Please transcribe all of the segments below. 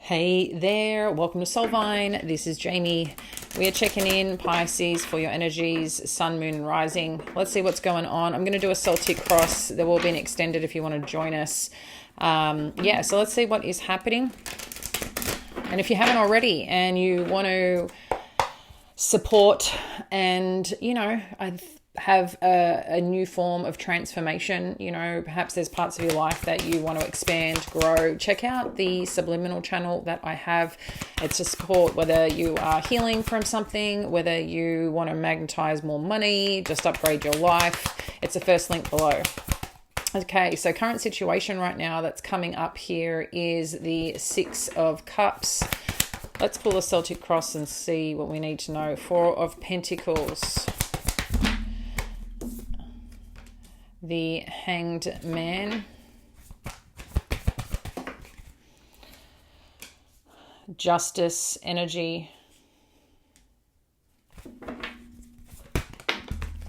Hey there, welcome to Soulvine. This is Jamie. We are checking in, Pisces, for your energies, sun, moon, and rising. Let's see what's going on. I'm going to do a Celtic cross. There will be an extended if you want to join us. So let's see what is happening. And if you haven't already and you want to support and, have a new form of transformation, perhaps there's parts of your life that you want to expand, grow, check out the subliminal channel that I have. It's to support whether you are healing from something, whether you want to magnetize more money, just upgrade your life. It's the first link below. Okay, so current situation right now that's coming up here is the Six of Cups. Let's pull the Celtic cross and see what we need to know. Four of Pentacles. The Hanged Man, Justice energy.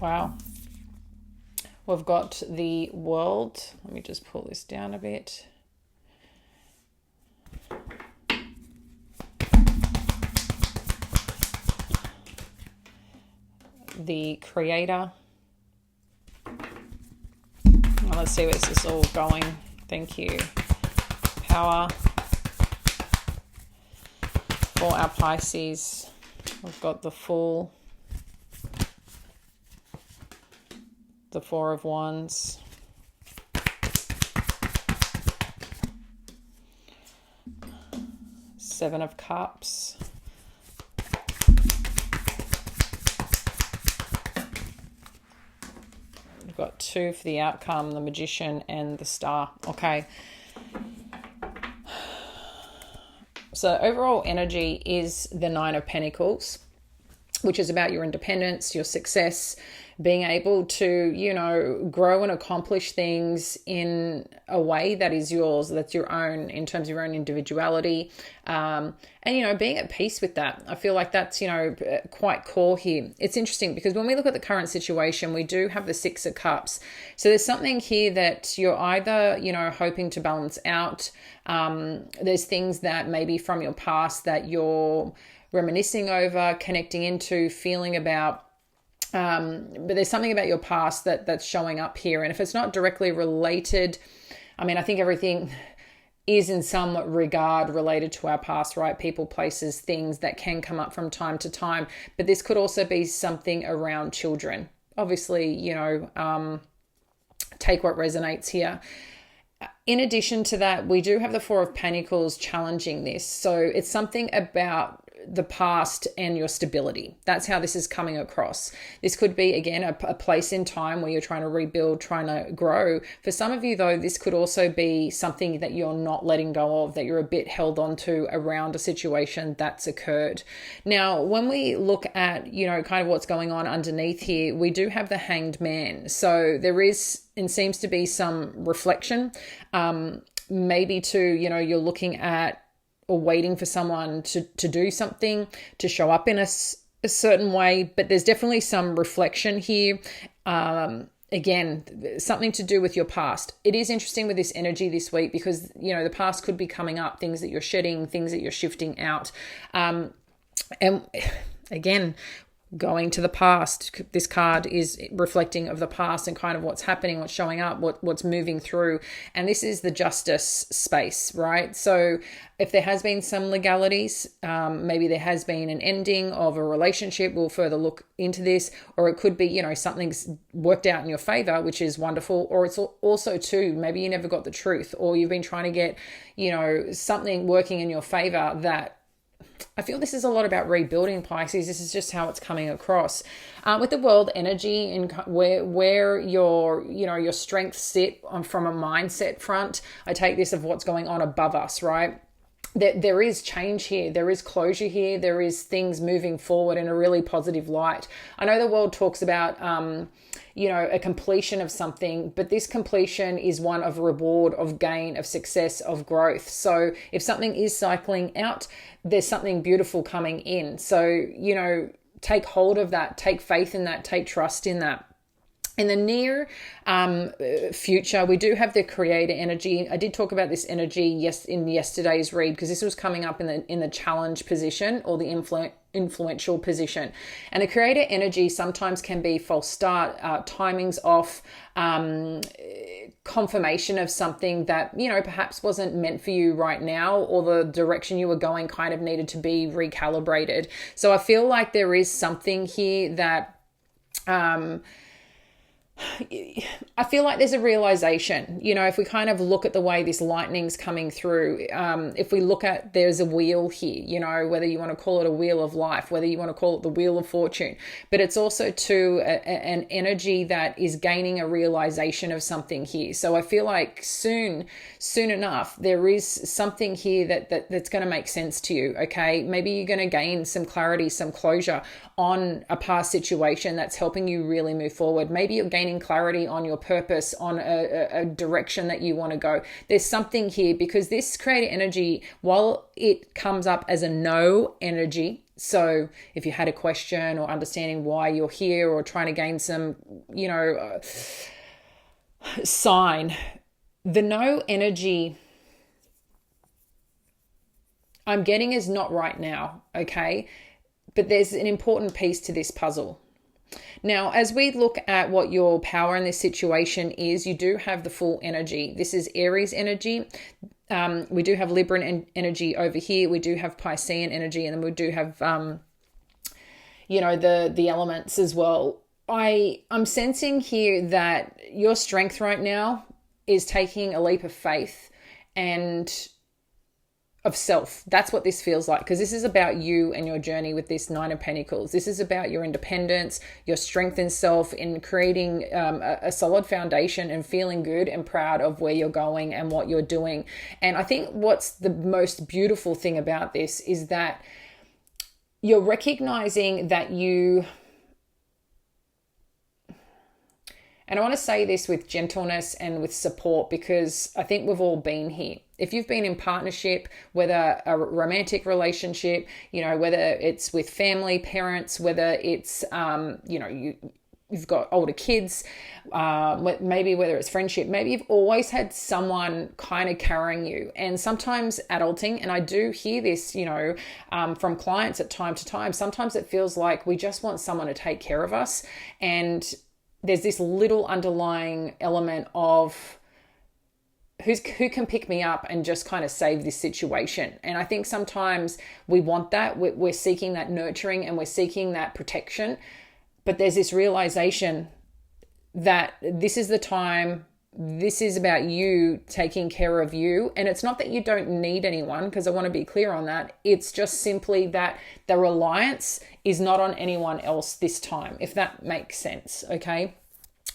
Wow. We've got the World. Let me just pull this down a bit. The Creator. Let's see where's this all going. Thank you. Power. For our Pisces, we've got the Fool, the Four of Wands, Seven of Cups, we've got two for the outcome, the Magician and the Star. Okay. So overall energy is the Nine of Pentacles, which is about your independence, your success, being able to, grow and accomplish things in a way that is yours, that's your own, in terms of your own individuality. And being at peace with that. I feel like that's, quite core here. It's interesting because when we look at the current situation, we do have the Six of Cups. So there's something here that you're either, hoping to balance out. There's things that maybe from your past that you're reminiscing over, connecting into, feeling about. But there's something about your past that's showing up here. And if it's not directly related, I think everything is in some regard related to our past, right? People, places, things that can come up from time to time. But this could also be something around children. Obviously, take what resonates here. In addition to that, we do have the Four of Pentacles challenging this. So it's something about the past and your stability. That's how this is coming across. This could be, again, a place in time where you're trying to rebuild, trying to grow. For some of you, though, this could also be something that you're not letting go of, that you're a bit held on to around a situation that's occurred. Now, when we look at, kind of what's going on underneath here, we do have the Hanged Man. So there is and seems to be some reflection. Maybe too, you're looking at or waiting for someone to do something, to show up in a certain way, but there's definitely some reflection here. Again, something to do with your past. It is interesting with this energy this week because, the past could be coming up, things that you're shedding, things that you're shifting out. And again, going to the past, this card is reflecting of the past and kind of what's happening, what's showing up, what's moving through. And this is the justice space, right? So if there has been some legalities, maybe there has been an ending of a relationship, we'll further look into this, or it could be, something's worked out in your favor, which is wonderful. Or it's also too, maybe you never got the truth, or you've been trying to get, something working in your favor that I feel this is a lot about rebuilding, Pisces. This is just how it's coming across. With the World energy and where your strengths sit from a mindset front, I take this of what's going on above us, right? There is change here. There is closure here. There is things moving forward in a really positive light. I know the World talks about, a completion of something, but this completion is one of reward, of gain, of success, of growth. So if something is cycling out, there's something beautiful coming in. So, take hold of that, take faith in that, take trust in that. In the near future, we do have the creator energy. I did talk about this energy in yesterday's read, because this was coming up in the challenge position, or the influential position. And the creator energy sometimes can be false start, timings off, confirmation of something that, perhaps wasn't meant for you right now, or the direction you were going kind of needed to be recalibrated. So I feel like there is something here that I feel like there's a realization, if we kind of look at the way this lightning's coming through, if we look at, there's a wheel here, whether you want to call it a wheel of life, whether you want to call it the wheel of fortune, but it's also too an energy that is gaining a realization of something here. So I feel like soon enough, there is something here that's going to make sense to you. Okay. Maybe you're going to gain some clarity, some closure on a past situation that's helping you really move forward. Maybe you're gaining clarity on your purpose, on a direction that you want to go. There's something here, because this creative energy, while it comes up as a no energy, so if you had a question or understanding why you're here, or trying to gain some, sign, the no energy I'm getting is not right now, okay? But there's an important piece to this puzzle. Now, as we look at what your power in this situation is, you do have the full energy. This is Aries energy. We do have Libran energy over here. We do have Piscean energy, and then we do have, the elements as well. I'm sensing here that your strength right now is taking a leap of faith and of self. That's what this feels like, because this is about you and your journey with this Nine of Pentacles. This is about your independence, your strength in self, in creating a solid foundation and feeling good and proud of where you're going and what you're doing. And I think what's the most beautiful thing about this is that you're recognizing that and I want to say this with gentleness and with support, because I think we've all been here. If you've been in partnership, whether a romantic relationship, whether it's with family, parents, whether it's, you've got older kids, maybe whether it's friendship, maybe you've always had someone kind of carrying you. And sometimes adulting, and I do hear this, from clients at time to time, sometimes it feels like we just want someone to take care of us. And there's this little underlying element of who can pick me up and just kind of save this situation. And I think sometimes we want that. We're seeking that nurturing and we're seeking that protection. But there's this realization that this is the time, this is about you taking care of you. And it's not that you don't need anyone, because I want to be clear on that. It's just simply that the reliance is not on anyone else this time, if that makes sense, okay?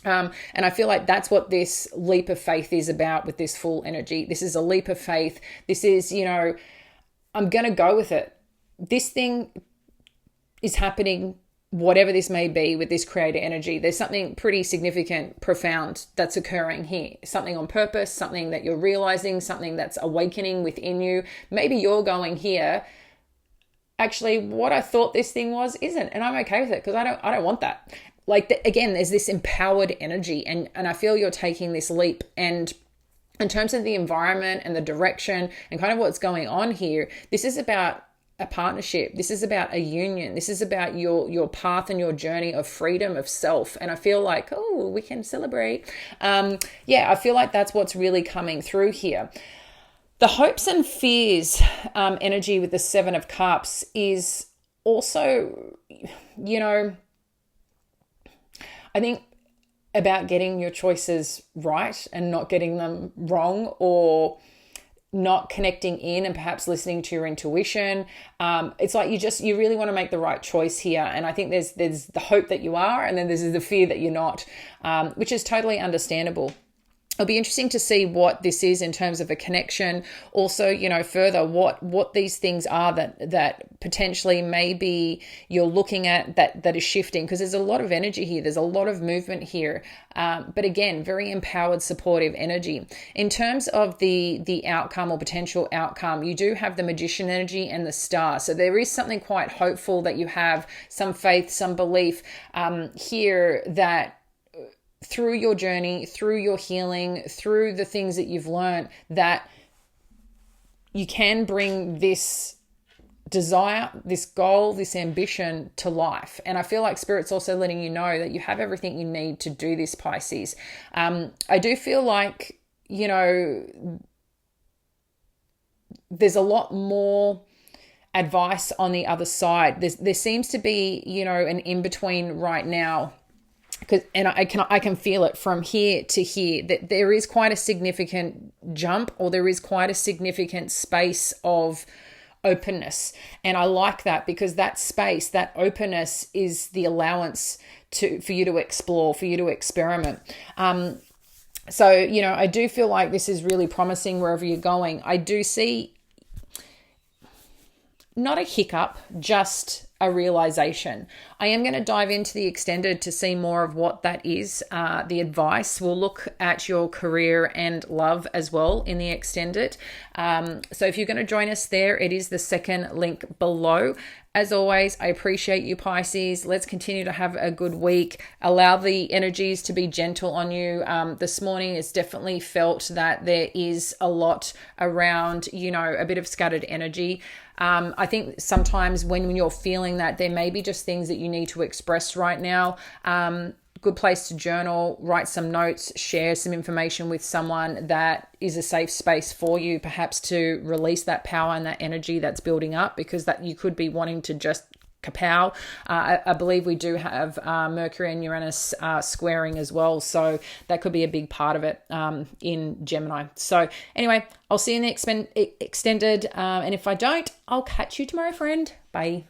And I feel like that's what this leap of faith is about with this full energy. This is a leap of faith. This is, I'm going to go with it. This thing is happening, whatever this may be, with this creator energy. There's something pretty significant, profound that's occurring here. Something on purpose, something that you're realizing, something that's awakening within you. Maybe you're going here, actually, what I thought this thing was isn't, and I'm okay with it, because I don't want that. Again, there's this empowered energy, and I feel you're taking this leap. And in terms of the environment and the direction and kind of what's going on here, this is about a partnership. This is about a union. This is about your path and your journey of freedom, of self. And I feel like, we can celebrate. I feel like that's what's really coming through here. The hopes and fears energy with the Seven of Cups is also, I think about getting your choices right and not getting them wrong, or not connecting in and perhaps listening to your intuition. It's like you really want to make the right choice here. And I think there's the hope that you are, and then there's the fear that you're not, which is totally understandable. It'll be interesting to see what this is in terms of a connection. Also, further what these things are that potentially maybe you're looking at that is shifting, because there's a lot of energy here. There's a lot of movement here. But again, very empowered, supportive energy. In terms of the outcome or potential outcome, you do have the Magician energy and the Star. So there is something quite hopeful that you have, some faith, some belief here that through your journey, through your healing, through the things that you've learned, that you can bring this desire, this goal, this ambition to life. And I feel like Spirit's also letting you know that you have everything you need to do this, Pisces. I do feel like, there's a lot more advice on the other side. There seems to be, an in-between right now. And I can feel it from here to here, that there is quite a significant jump, or there is quite a significant space of openness. And I like that, because that space, that openness, is the allowance for you to explore, for you to experiment. So, I do feel like this is really promising wherever you're going. I do see not a hiccup, just a realization. I am going to dive into the extended to see more of what that is. The advice, we'll look at your career and love as well in the extended. So if you're going to join us there, it is the second link below. As always, I appreciate you, Pisces. Let's continue to have a good week. Allow the energies to be gentle on you. This morning, it's definitely felt that there is a lot around, a bit of scattered energy. I think sometimes when you're feeling that, there may be just things that you need to express right now. Good place to journal, write some notes, share some information with someone that is a safe space for you, perhaps to release that power and that energy that's building up, because that you could be wanting to just kapow. I believe we do have Mercury and Uranus squaring as well, so that could be a big part of it in Gemini. So anyway, I'll see you in the extended, and if I don't, I'll catch you tomorrow, friend. Bye.